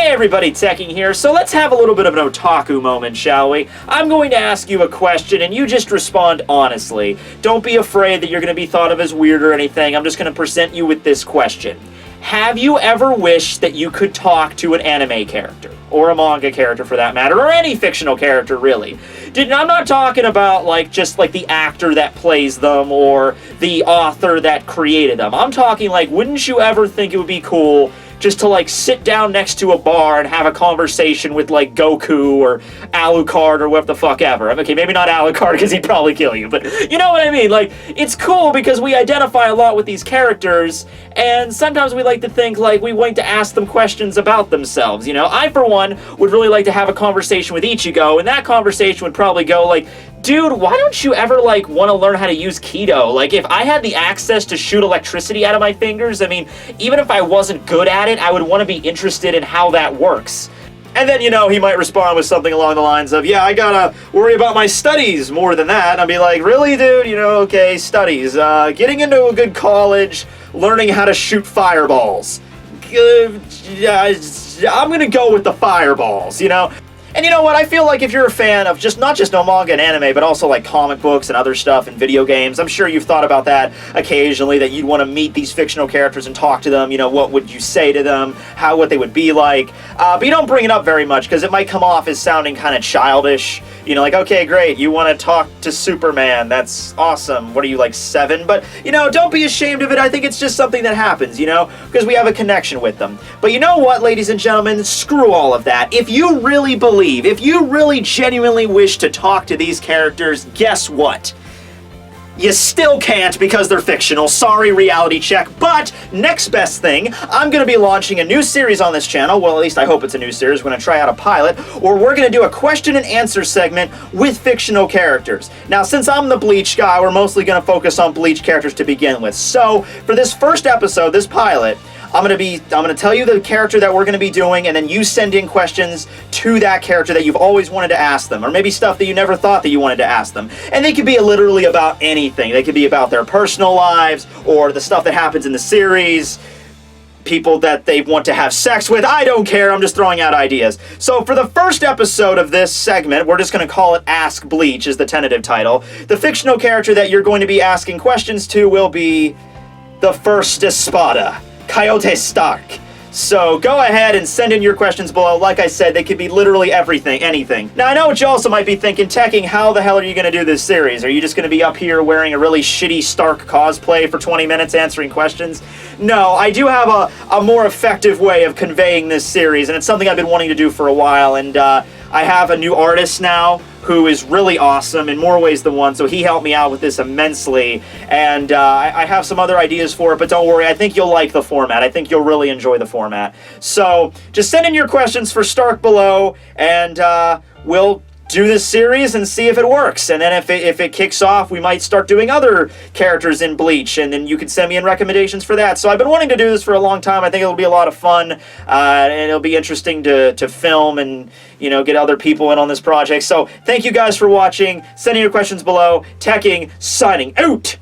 Hey everybody, Tekking here. So let's have a little bit of an otaku moment, shall we? I'm going to ask you a question and you just respond honestly. Don't be afraid that you're going to be thought of as weird or anything. I'm just going to present you with this question. Have you ever wished that you could talk to an anime character? Or a manga character for that matter, or any fictional character really? I'm not talking about just the actor that plays them or the author that created them. I'm talking wouldn't you ever think it would be cool just to sit down next to a bar and have a conversation with Goku or Alucard or whatever the fuck ever. Okay, maybe not Alucard because he'd probably kill you, but you know what I mean? It's cool because we identify a lot with these characters, and sometimes we like to think we want to ask them questions about themselves, you know? I, for one, would really like to have a conversation with Ichigo, and that conversation would probably go dude, why don't you ever, want to learn how to use Keto? If I had the access to shoot electricity out of my fingers, I mean, even if I wasn't good at it, I would want to be interested in how that works. And then, he might respond with something along the lines of, yeah, I gotta worry about my studies more than that. And I'd be like, really, dude? Okay, studies. Getting into a good college, learning how to shoot fireballs. I'm gonna go with the fireballs, And you know what? I feel if you're a fan of not just manga and anime, but also comic books and other stuff and video games, I'm sure you've thought about that occasionally, that you'd want to meet these fictional characters and talk to them. What would you say to them? What they would be like? But you don't bring it up very much because it might come off as sounding kind of childish. Okay, great, you want to talk to Superman. That's awesome. What are you, 7? But, don't be ashamed of it. I think it's just something that happens, because we have a connection with them. But you know what, ladies and gentlemen? Screw all of that. If you really believe, if you really genuinely wish to talk to these characters, guess what? You still can't because they're fictional. Sorry, reality check. But next best thing, I'm going to be launching a new series on this channel. Well, at least I hope it's a new series. We're going to try out a pilot, or we're going to do a question and answer segment with fictional characters. Now, since I'm the Bleach guy, we're mostly going to focus on Bleach characters to begin with. So, for this first episode, this pilot, I'm going to tell you the character that we're going to be doing, and then you send in questions to that character that you've always wanted to ask them, or maybe stuff that you never thought that you wanted to ask them. And they could be literally about anything. They could be about their personal lives, or the stuff that happens in the series, people that they want to have sex with. I don't care, I'm just throwing out ideas. So for the first episode of this segment, we're just going to call it Ask Bleach, is the tentative title. The fictional character that you're going to be asking questions to will be the first Espada, Coyote Stark. So go ahead and send in your questions below. Like I said, they could be literally everything, anything. Now, I know what you also might be thinking, Tekking, how the hell are you going to do this series? Are you just going to be up here wearing a really shitty Stark cosplay for 20 minutes answering questions? No, I do have a more effective way of conveying this series, and it's something I've been wanting to do for a while, and I have a new artist now who is really awesome in more ways than one, so he helped me out with this immensely, and I have some other ideas for it, but don't worry, I think you'll like the format. I think you'll really enjoy the format. So, just send in your questions for Stark Below, and we'll do this series and see if it works. And then if it kicks off, we might start doing other characters in Bleach, and then you can send me in recommendations for that. So I've been wanting to do this for a long time. I think it'll be a lot of fun, and it'll be interesting to film and, get other people in on this project. So thank you guys for watching. Send in your questions below. Tekking, signing out!